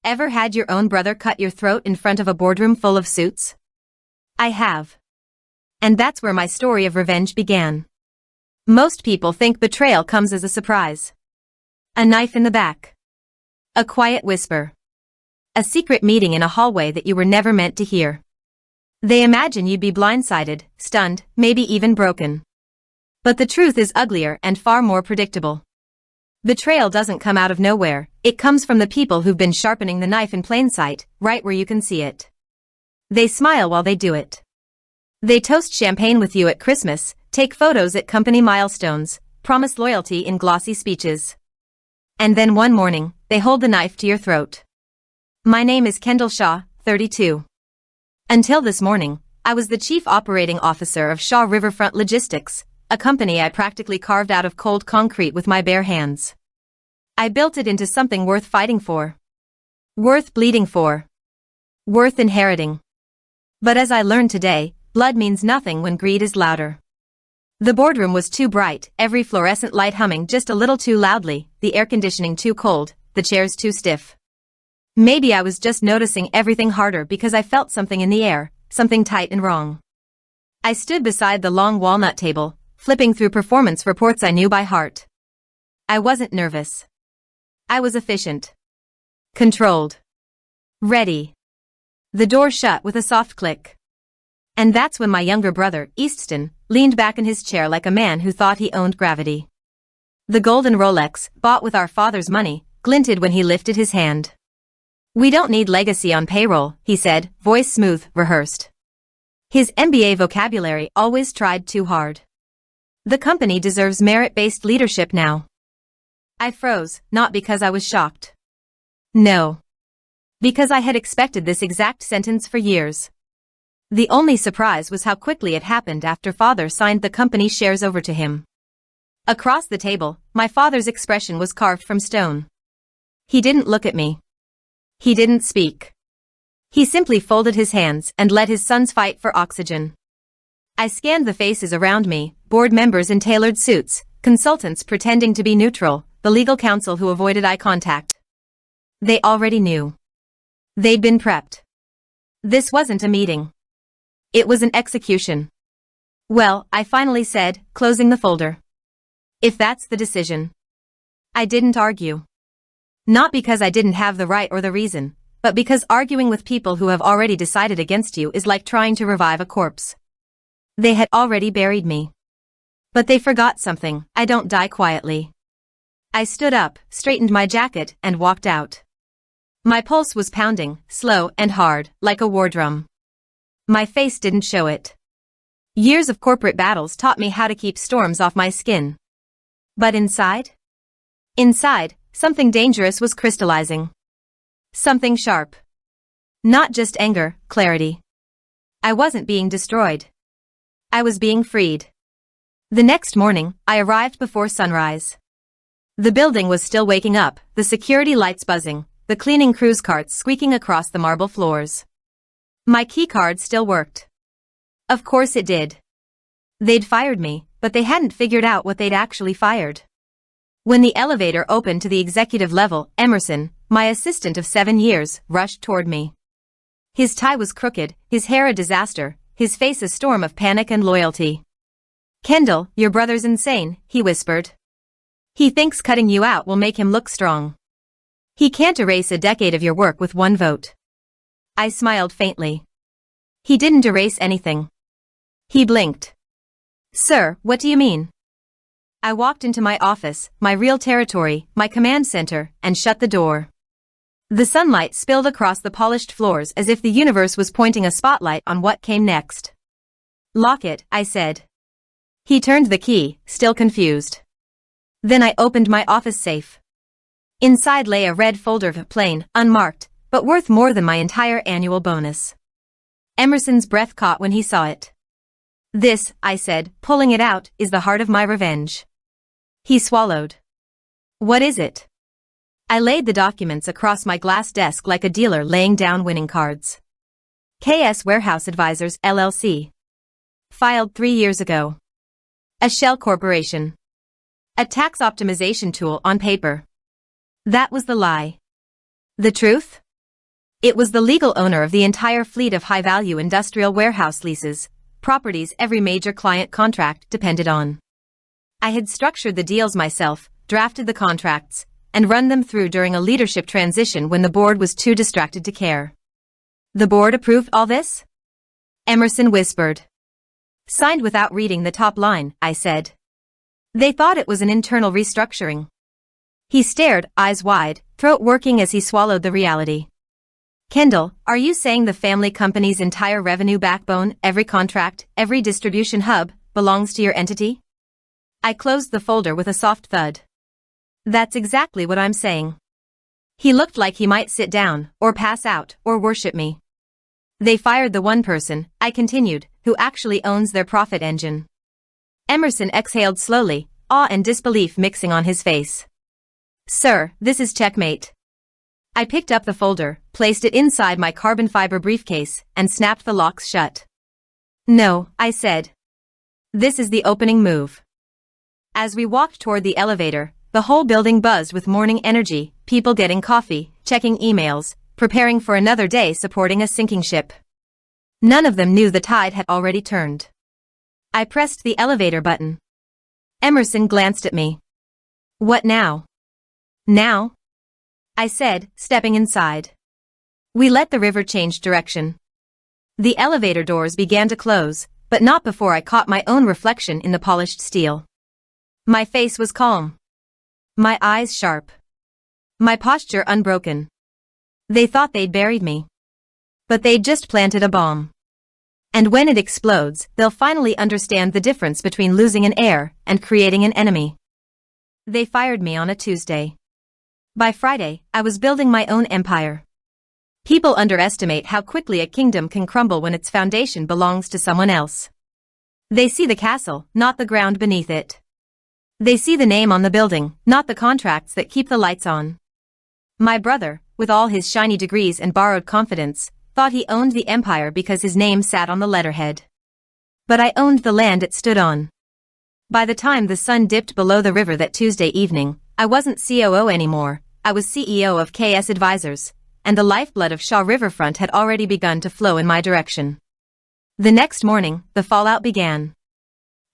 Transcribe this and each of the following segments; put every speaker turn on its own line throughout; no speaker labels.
Ever had your own brother cut your throat in front of a boardroom full of suits? I have. And that's where my story of revenge began. Most people think betrayal comes as a surprise. A knife in the back. A quiet whisper. A secret meeting in a hallway that you were never meant to hear. They imagine you'd be blindsided, stunned, maybe even broken. But the truth is uglier and far more predictable. Betrayal doesn't come out of nowhere, it comes from the people who've been sharpening the knife in plain sight, right where you can see it. They smile while they do it. They toast champagne with you at Christmas, take photos at company milestones, promise loyalty in glossy speeches. And then one morning, they hold the knife to your throat. My name is Kendall Shaw, 32. Until this morning, I was the chief operating officer of Shaw Riverfront Logistics, a company I practically carved out of cold concrete with my bare hands. I built it into something worth fighting for. Worth bleeding for. Worth inheriting. But as I learned today, blood means nothing when greed is louder. The boardroom was too bright, every fluorescent light humming just a little too loudly, the air conditioning too cold, the chairs too stiff. Maybe I was just noticing everything harder because I felt something in the air, something tight and wrong. I stood beside the long walnut table, flipping through performance reports I knew by heart. I wasn't nervous. I was efficient. Controlled. Ready. The door shut with a soft click. And that's when my younger brother, Easton, leaned back in his chair like a man who thought he owned gravity. The golden Rolex, bought with our father's money, glinted when he lifted his hand. We don't need legacy on payroll, he said, voice smooth, rehearsed. His MBA vocabulary always tried too hard. The company deserves merit-based leadership now. I froze, not because I was shocked. No. Because I had expected this exact sentence for years. The only surprise was how quickly it happened after father signed the company's shares over to him. Across the table, my father's expression was carved from stone. He didn't look at me. He didn't speak. He simply folded his hands and let his sons fight for oxygen. I scanned the faces around me, board members in tailored suits, consultants pretending to be neutral, the legal counsel who avoided eye contact. They already knew. They'd been prepped. This wasn't a meeting. It was an execution. Well, I finally said, closing the folder. If that's the decision. I didn't argue. Not because I didn't have the right or the reason, but because arguing with people who have already decided against you is like trying to revive a corpse. They had already buried me. But they forgot something, I don't die quietly. I stood up, straightened my jacket, and walked out. My pulse was pounding, slow and hard, like a war drum. My face didn't show it. Years of corporate battles taught me how to keep storms off my skin. But inside? Inside, something dangerous was crystallizing. Something sharp. Not just anger, clarity. I wasn't being destroyed. I was being freed. The next morning, I arrived before sunrise. The building was still waking up, the security lights buzzing, the cleaning crews carts squeaking across the marble floors. My keycard still worked. Of course it did. They'd fired me, but they hadn't figured out what they'd actually fired. When the elevator opened to the executive level, Emerson, my assistant of 7 years, rushed toward me. His tie was crooked, his hair a disaster, his face a storm of panic and loyalty. Kendall, your brother's insane, he whispered. He thinks cutting you out will make him look strong. He can't erase a decade of your work with one vote. I smiled faintly. He didn't erase anything. He blinked. Sir, what do you mean? I walked into my office, my real territory, my command center, and shut the door. The sunlight spilled across the polished floors as if the universe was pointing a spotlight on what came next. Lock it, I said. He turned the key, still confused. Then I opened my office safe. Inside lay a red folder, plain, unmarked, but worth more than my entire annual bonus. Emerson's breath caught when he saw it. This, I said, pulling it out, is the heart of my revenge. He swallowed. What is it? I laid the documents across my glass desk like a dealer laying down winning cards. KS Warehouse Advisors, LLC. Filed 3 years ago. A shell corporation. A tax optimization tool on paper. That was the lie. The truth? It was the legal owner of the entire fleet of high-value industrial warehouse leases, properties every major client contract depended on. I had structured the deals myself, drafted the contracts, and run them through during a leadership transition when the board was too distracted to care. The board approved all this? Emerson whispered. Signed without reading the top line, I said. They thought it was an internal restructuring. He stared, eyes wide, throat working as he swallowed the reality. Kendall, are you saying the family company's entire revenue backbone, every contract, every distribution hub, belongs to your entity? I closed the folder with a soft thud. That's exactly what I'm saying. He looked like he might sit down, or pass out, or worship me. They fired the one person, I continued, who actually owns their profit engine. Emerson exhaled slowly, awe and disbelief mixing on his face. Sir, this is checkmate. I picked up the folder, placed it inside my carbon fiber briefcase, and snapped the locks shut. No, I said. This is the opening move. As we walked toward the elevator, the whole building buzzed with morning energy, people getting coffee, checking emails, preparing for another day supporting a sinking ship. None of them knew the tide had already turned. I pressed the elevator button. Emerson glanced at me. What now? Now? I said, stepping inside. We let the river change direction. The elevator doors began to close, but not before I caught my own reflection in the polished steel. My face was calm. My eyes sharp. My posture unbroken. They thought they'd buried me. But they'd just planted a bomb. And when it explodes, they'll finally understand the difference between losing an heir and creating an enemy. They fired me on a Tuesday. By Friday, I was building my own empire. People underestimate how quickly a kingdom can crumble when its foundation belongs to someone else. They see the castle, not the ground beneath it. They see the name on the building, not the contracts that keep the lights on. My brother, with all his shiny degrees and borrowed confidence, thought he owned the empire because his name sat on the letterhead. But I owned the land it stood on. By the time the sun dipped below the river that Tuesday evening, I wasn't COO anymore. I was CEO of KS Advisors, and the lifeblood of Shaw Riverfront had already begun to flow in my direction. The next morning, the fallout began.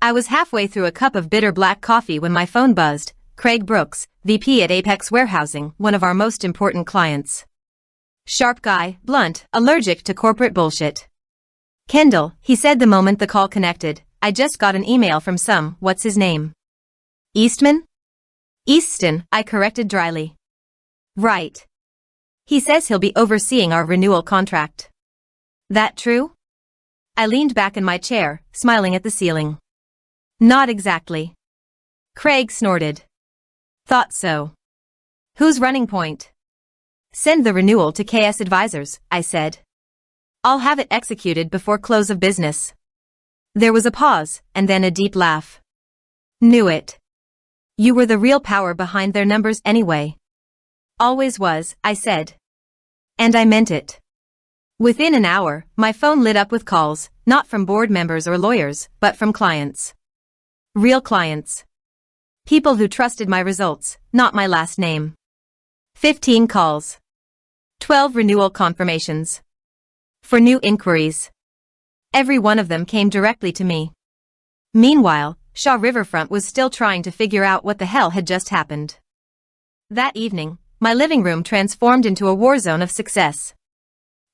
I was halfway through a cup of bitter black coffee when my phone buzzed. Craig Brooks, VP at Apex Warehousing, one of our most important clients. Sharp guy, blunt, allergic to corporate bullshit. Kendall, he said the moment the call connected, I just got an email from what's his name? Eastman? Easton, I corrected dryly. Right. He says he'll be overseeing our renewal contract. That true? I leaned back in my chair, smiling at the ceiling. Not exactly. Craig snorted. Thought so. Who's running point? Send the renewal to KS Advisors, I said. I'll have it executed before close of business. There was a pause, and then a deep laugh. Knew it. You were the real power behind their numbers anyway. Always was, I said. And I meant it. Within an hour, my phone lit up with calls, not from board members or lawyers, but from clients. Real clients. People who trusted my results, not my last name. 15 calls. 12 renewal confirmations. For new inquiries. Every one of them came directly to me. Meanwhile, Shaw Riverfront was still trying to figure out what the hell had just happened. That evening, my living room transformed into a war zone of success.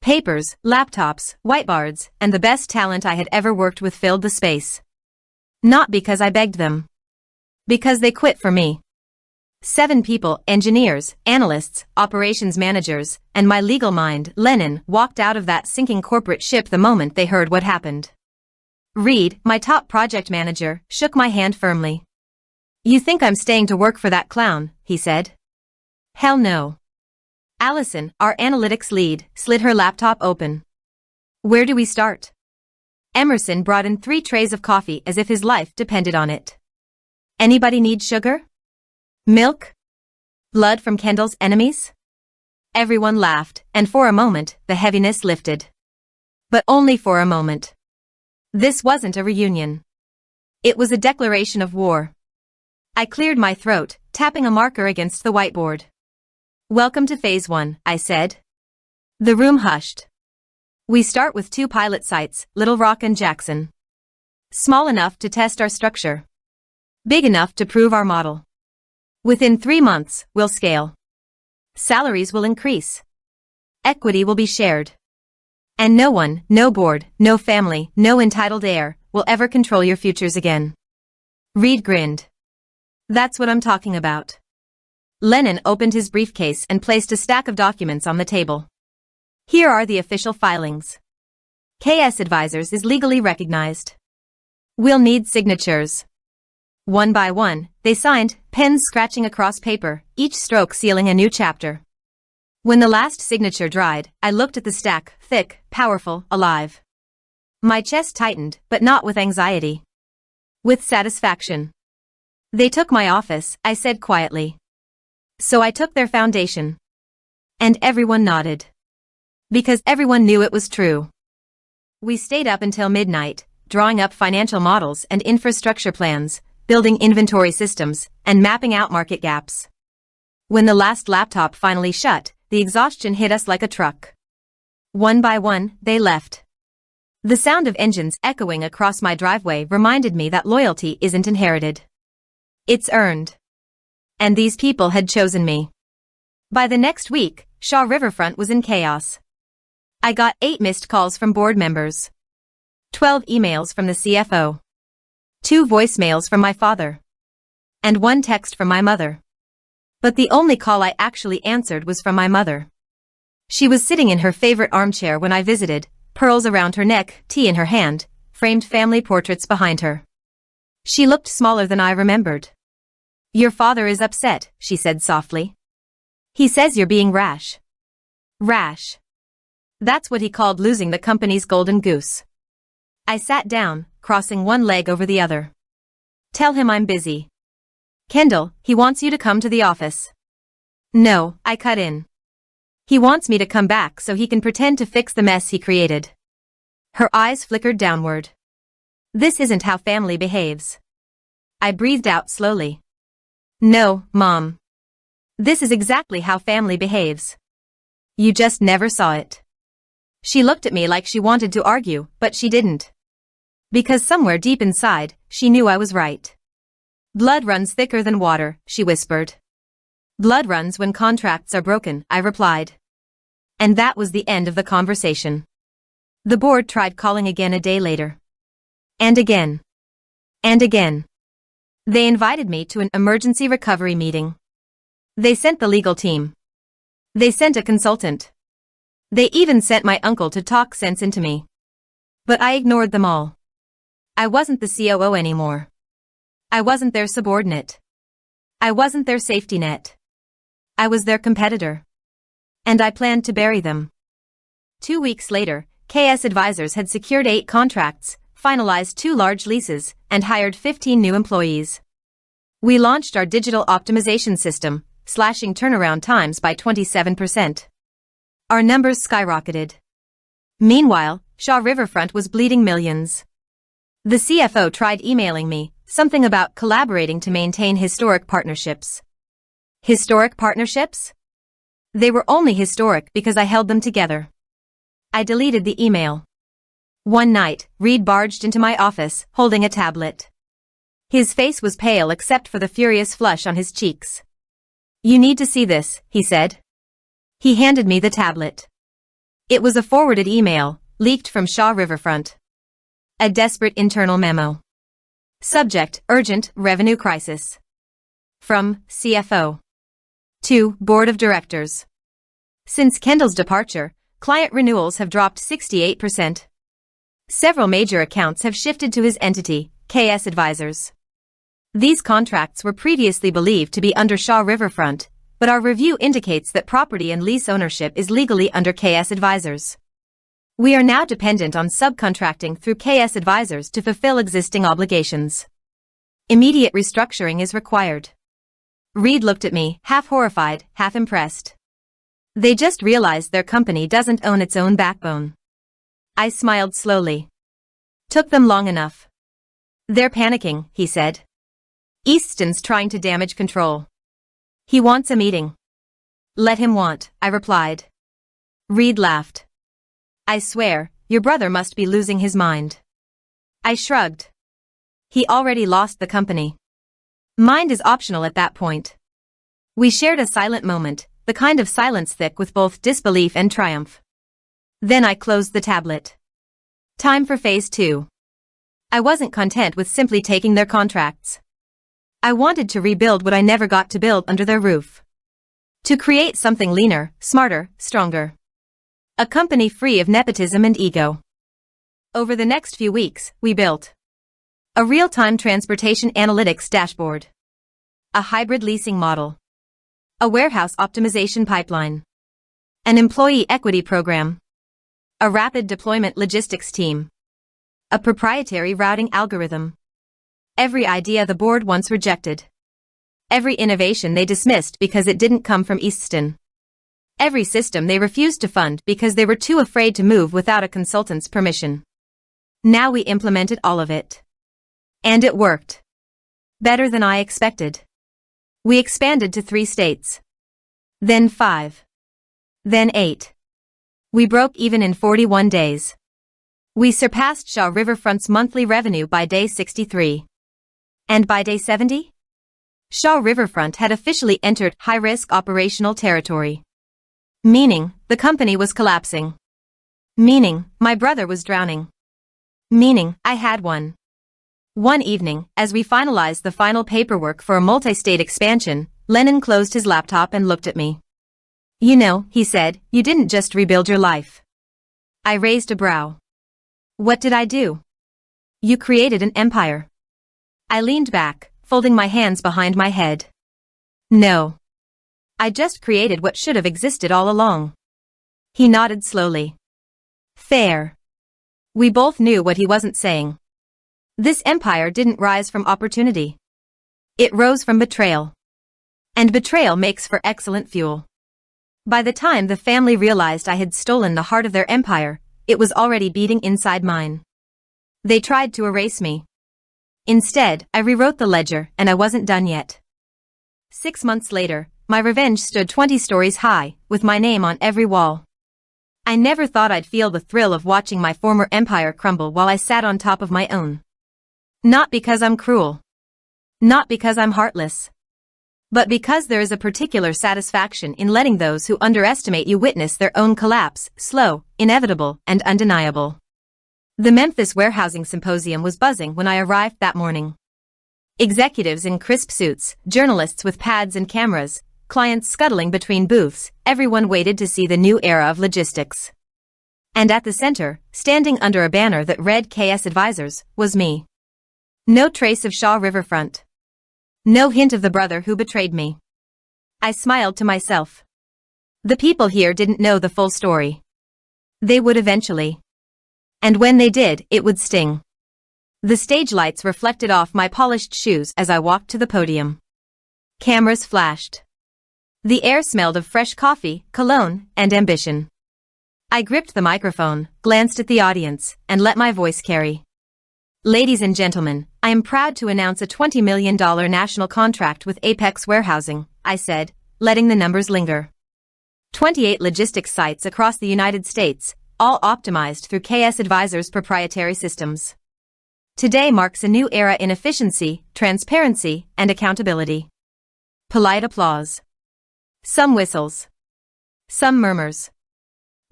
Papers, laptops, whiteboards, and the best talent I had ever worked with filled the space. Not because I begged them. Because they quit for me. 7 people, engineers, analysts, operations managers, and my legal mind, Lennon, walked out of that sinking corporate ship the moment they heard what happened. Reed, my top project manager, shook my hand firmly. You think I'm staying to work for that clown, he said. Hell no. Allison, our analytics lead, slid her laptop open. Where do we start? Emerson brought in 3 trays of coffee as if his life depended on it. Anybody need sugar? Milk? Blood from Kendall's enemies? Everyone laughed, and for a moment, the heaviness lifted. But only for a moment. This wasn't a reunion. It was a declaration of war. I cleared my throat, tapping a marker against the whiteboard. Welcome to Phase 1, I said. The room hushed. We start with 2 pilot sites, Little Rock and Jackson. Small enough to test our structure. Big enough to prove our model. Within 3 months, we'll scale. Salaries will increase. Equity will be shared. And no one, no board, no family, no entitled heir, will ever control your futures again. Reed grinned. That's what I'm talking about. Lennon opened his briefcase and placed a stack of documents on the table. Here are the official filings. KS Advisors is legally recognized. We'll need signatures. One by one, they signed, pens scratching across paper, each stroke sealing a new chapter. When the last signature dried, I looked at the stack, thick, powerful, alive. My chest tightened, but not with anxiety. With satisfaction. They took my office, I said quietly. So I took their foundation. And everyone nodded. Because everyone knew it was true. We stayed up until midnight, drawing up financial models and infrastructure plans, building inventory systems, and mapping out market gaps. When the last laptop finally shut, the exhaustion hit us like a truck. One by one, they left. The sound of engines echoing across my driveway reminded me that loyalty isn't inherited. It's earned. And these people had chosen me. By the next week, Shaw Riverfront was in chaos. I got 8 missed calls from board members. 12 emails from the CFO. 2 voicemails from my father. And 1 text from my mother. But the only call I actually answered was from my mother. She was sitting in her favorite armchair when I visited, pearls around her neck, tea in her hand, framed family portraits behind her. She looked smaller than I remembered. Your father is upset, she said softly. He says you're being rash. Rash. That's what he called losing the company's golden goose. I sat down, crossing one leg over the other. Tell him I'm busy. Kendall, he wants you to come to the office. No, I cut in. He wants me to come back so he can pretend to fix the mess he created. Her eyes flickered downward. This isn't how family behaves. I breathed out slowly. No, Mom. This is exactly how family behaves. You just never saw it. She looked at me like she wanted to argue, but she didn't. Because somewhere deep inside, she knew I was right. Blood runs thicker than water, she whispered. Blood runs when contracts are broken, I replied. And that was the end of the conversation. The board tried calling again a day later. And again. And again. They invited me to an emergency recovery meeting. They sent the legal team. They sent a consultant. They even sent my uncle to talk sense into me. But I ignored them all. I wasn't the COO anymore. I wasn't their subordinate. I wasn't their safety net. I was their competitor. And I planned to bury them. 2 weeks later, KS Advisors had secured 8 contracts, finalized 2 large leases, and hired 15 new employees. We launched our digital optimization system, slashing turnaround times by 27%. Our numbers skyrocketed. Meanwhile, Shaw Riverfront was bleeding millions. The CFO tried emailing me, something about collaborating to maintain historic partnerships. Historic partnerships? They were only historic because I held them together. I deleted the email. One night, Reed barged into my office, holding a tablet. His face was pale except for the furious flush on his cheeks. You need to see this, he said. He handed me the tablet. It was a forwarded email, leaked from Shaw Riverfront. A desperate internal memo. Subject, urgent, revenue crisis. From, CFO. To, Board of Directors. Since Kendall's departure, client renewals have dropped 68%. Several major accounts have shifted to his entity, KS Advisors. These contracts were previously believed to be under Shaw Riverfront, but our review indicates that property and lease ownership is legally under KS Advisors. We are now dependent on subcontracting through KS Advisors to fulfill existing obligations. Immediate restructuring is required. Reed looked at me, half horrified, half impressed. They just realized their company doesn't own its own backbone. I smiled slowly. Took them long enough. They're panicking, he said. Easton's trying to damage control. He wants a meeting. Let him want, I replied. Reed laughed. I swear, your brother must be losing his mind. I shrugged. He already lost the company. Mind is optional at that point. We shared a silent moment, the kind of silence thick with both disbelief and triumph. Then I closed the tablet. Time for phase 2. I wasn't content with simply taking their contracts. I wanted to rebuild what I never got to build under their roof. To create something leaner, smarter, stronger. A company free of nepotism and ego. Over the next few weeks, we built a real-time transportation analytics dashboard, a hybrid leasing model, a warehouse optimization pipeline, an employee equity program, a rapid deployment logistics team, a proprietary routing algorithm. Every idea the board once rejected. Every innovation they dismissed because it didn't come from Easton. Every system they refused to fund because they were too afraid to move without a consultant's permission. Now we implemented all of it. And it worked. Better than I expected. We expanded to 3 states. Then 5. Then 8. We broke even in 41 days. We surpassed Shaw Riverfront's monthly revenue by day 63. And by day 70? Shaw Riverfront had officially entered high-risk operational territory. Meaning, the company was collapsing. Meaning, my brother was drowning. Meaning, I had won. One evening, as we finalized the final paperwork for a multi-state expansion, Lennon closed his laptop and looked at me. You know, he said, you didn't just rebuild your life. I raised a brow. What did I do? You created an empire. I leaned back, folding my hands behind my head. No. I just created what should have existed all along. He nodded slowly. Fair. We both knew what he wasn't saying. This empire didn't rise from opportunity. It rose from betrayal. And betrayal makes for excellent fuel. By the time the family realized I had stolen the heart of their empire, it was already beating inside mine. They tried to erase me. Instead, I rewrote the ledger, and I wasn't done yet. 6 months later, my revenge stood 20 stories high, with my name on every wall. I never thought I'd feel the thrill of watching my former empire crumble while I sat on top of my own. Not because I'm cruel. Not because I'm heartless. But because there is a particular satisfaction in letting those who underestimate you witness their own collapse, slow, inevitable, and undeniable. The Memphis Warehousing Symposium was buzzing when I arrived that morning. Executives in crisp suits, journalists with pads and cameras, clients scuttling between booths, everyone waited to see the new era of logistics. And at the center, standing under a banner that read KS Advisors, was me. No trace of Shaw Riverfront. No hint of the brother who betrayed me. I smiled to myself. The people here didn't know the full story. They would eventually. And when they did, it would sting. The stage lights reflected off my polished shoes as I walked to the podium. Cameras flashed. The air smelled of fresh coffee, cologne, and ambition. I gripped the microphone, glanced at the audience, and let my voice carry. Ladies and gentlemen, I am proud to announce a $20 million national contract with Apex Warehousing, I said, letting the numbers linger. 28 logistics sites across the United States, all optimized through KS Advisors' proprietary systems. Today marks a new era in efficiency, transparency, and accountability. Polite applause. Some whistles. Some murmurs.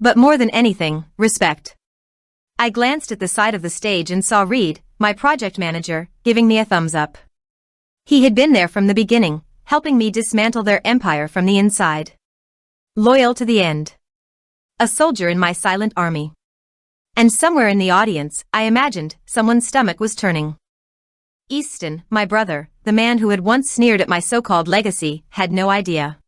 But more than anything, respect. I glanced at the side of the stage and saw Reed, my project manager, giving me a thumbs up. He had been there from the beginning, helping me dismantle their empire from the inside. Loyal to the end. A soldier in my silent army. And somewhere in the audience, I imagined, someone's stomach was turning. Easton, my brother, the man who had once sneered at my so-called legacy, had no idea.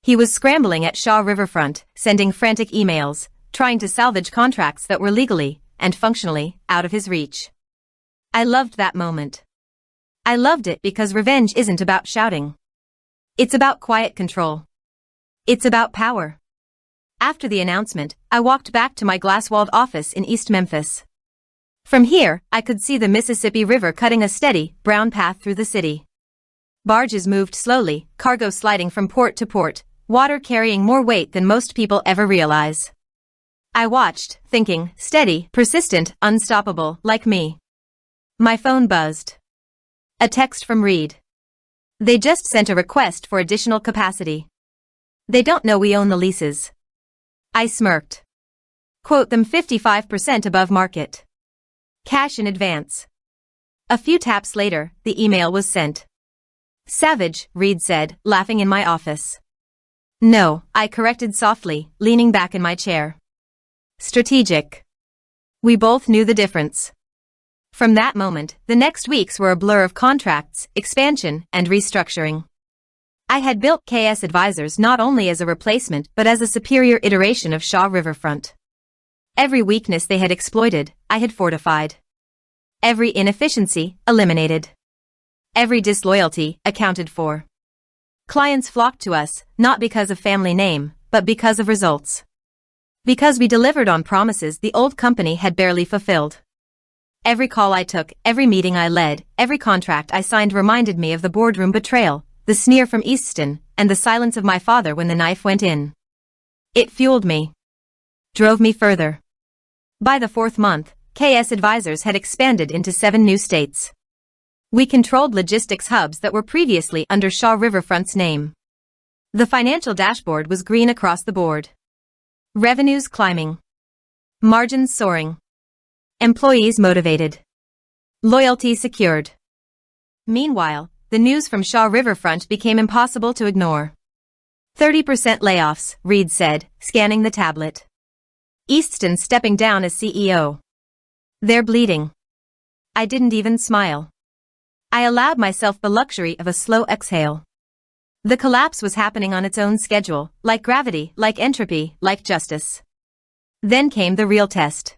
He was scrambling at Shaw Riverfront, sending frantic emails, trying to salvage contracts that were legally, and functionally, out of his reach. I loved that moment. I loved it because revenge isn't about shouting. It's about quiet control. It's about power. After the announcement, I walked back to my glass-walled office in East Memphis. From here, I could see the Mississippi River cutting a steady, brown path through the city. Barges moved slowly, cargo sliding from port to port, water carrying more weight than most people ever realize. I watched, thinking, steady, persistent, unstoppable, like me. My phone buzzed. A text from Reed. They just sent a request for additional capacity. They don't know we own the leases. I smirked. Quote them 55% above market. Cash in advance. A few taps later, the email was sent. Savage, Reed said, laughing in my office. No, I corrected softly, leaning back in my chair. Strategic. We both knew the difference. From that moment, the next weeks were a blur of contracts, expansion, and restructuring. I had built KS Advisors not only as a replacement but as a superior iteration of Shaw Riverfront. Every weakness they had exploited, I had fortified. Every inefficiency, eliminated. Every disloyalty, accounted for. Clients flocked to us, not because of family name, but because of results. Because we delivered on promises the old company had barely fulfilled. Every call I took, every meeting I led, every contract I signed reminded me of the boardroom betrayal, the sneer from Easton, and the silence of my father when the knife went in. It fueled me. Drove me further. By the 4th month, KS Advisors had expanded into 7 new states. We controlled logistics hubs that were previously under Shaw Riverfront's name. The financial dashboard was green across the board. Revenues climbing. Margins soaring. Employees motivated. Loyalty secured. Meanwhile, the news from Shaw Riverfront became impossible to ignore. 30% layoffs, Reed said, scanning the tablet. Easton stepping down as CEO. They're bleeding. I didn't even smile. I allowed myself the luxury of a slow exhale. The collapse was happening on its own schedule, like gravity, like entropy, like justice. Then came the real test.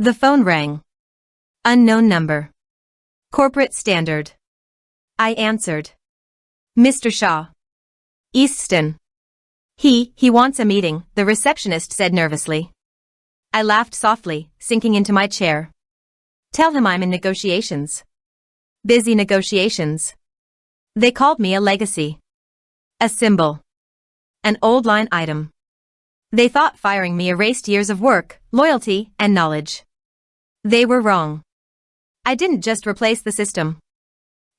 The phone rang. Unknown number. Corporate standard. I answered. Mr. Shaw. Easton. He wants a meeting, the receptionist said nervously. I laughed softly, sinking into my chair. Tell him I'm in negotiations. Busy negotiations. They called me a legacy. A symbol. An old line item. They thought firing me erased years of work, loyalty, and knowledge. They were wrong. I didn't just replace the system.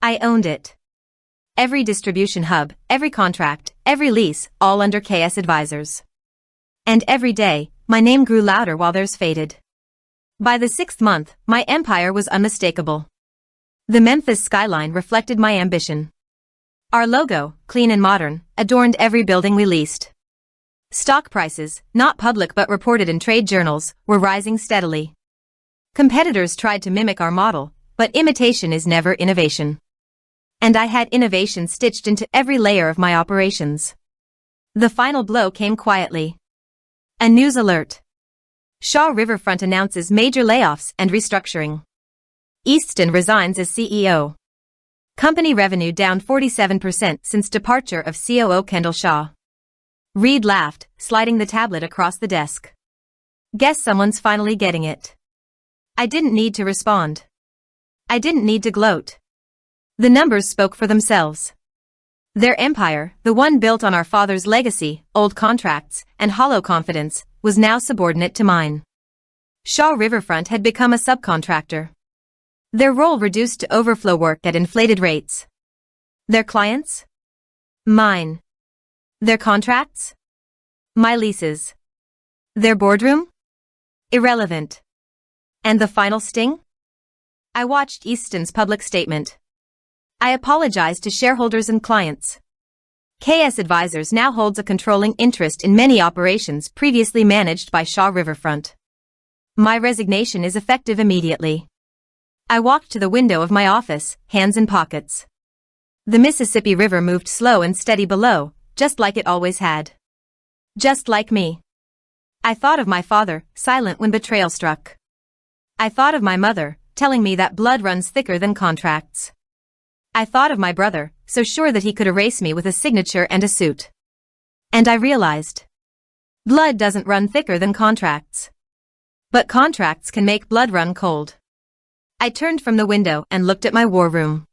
I owned it. Every distribution hub, every contract, every lease, all under KS Advisors. And every day, my name grew louder while theirs faded. By the 6th month, my empire was unmistakable. The Memphis skyline reflected my ambition. Our logo, clean and modern, adorned every building we leased. Stock prices, not public but reported in trade journals, were rising steadily. Competitors tried to mimic our model, but imitation is never innovation. And I had innovation stitched into every layer of my operations. The final blow came quietly. A news alert. Shaw Riverfront announces major layoffs and restructuring. Easton resigns as CEO. Company revenue down 47% since departure of COO Kendall Shaw. Reed laughed, sliding the tablet across the desk. Guess someone's finally getting it. I didn't need to respond. I didn't need to gloat. The numbers spoke for themselves. Their empire, the one built on our father's legacy, old contracts, and hollow confidence, was now subordinate to mine. Shaw Riverfront had become a subcontractor. Their role reduced to overflow work at inflated rates. Their clients? Mine. Their contracts? My leases. Their boardroom? Irrelevant. And the final sting? I watched Easton's public statement. I apologized to shareholders and clients. KS Advisors now holds a controlling interest in many operations previously managed by Shaw Riverfront. My resignation is effective immediately. I walked to the window of my office, hands in pockets. The Mississippi River moved slow and steady below, just like it always had. Just like me. I thought of my father, silent when betrayal struck. I thought of my mother, telling me that blood runs thicker than contracts. I thought of my brother, so sure that he could erase me with a signature and a suit. And I realized. Blood doesn't run thicker than contracts. But contracts can make blood run cold. I turned from the window and looked at my war room.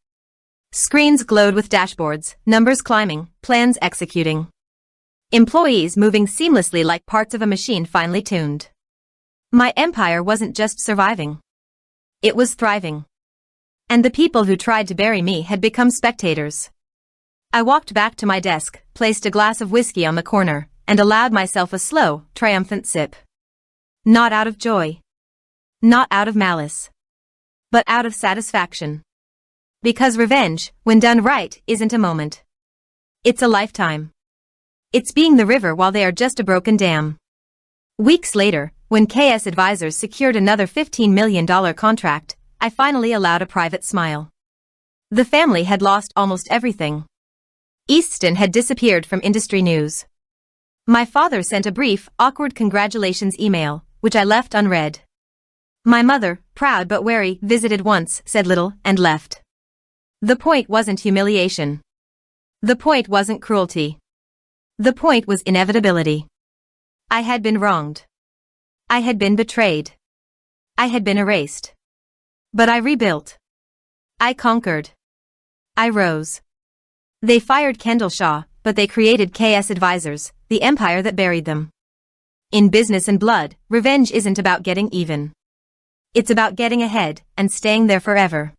Screens glowed with dashboards, numbers climbing, plans executing. Employees moving seamlessly like parts of a machine finely tuned. My empire wasn't just surviving. It was thriving. And the people who tried to bury me had become spectators. I walked back to my desk, placed a glass of whiskey on the corner, and allowed myself a slow, triumphant sip. Not out of joy. Not out of malice. But out of satisfaction. Because revenge, when done right, isn't a moment. It's a lifetime. It's being the river while they are just a broken dam. Weeks later, when KS Advisors secured another $15 million contract, I finally allowed a private smile. The family had lost almost everything. Easton had disappeared from industry news. My father sent a brief, awkward congratulations email, which I left unread. My mother, proud but wary, visited once, said little, and left. The point wasn't humiliation. The point wasn't cruelty. The point was inevitability. I had been wronged. I had been betrayed. I had been erased. But I rebuilt. I conquered. I rose. They fired Kendall Shaw, but they created KS Advisors, the empire that buried them. In business and blood, revenge isn't about getting even. It's about getting ahead and staying there forever.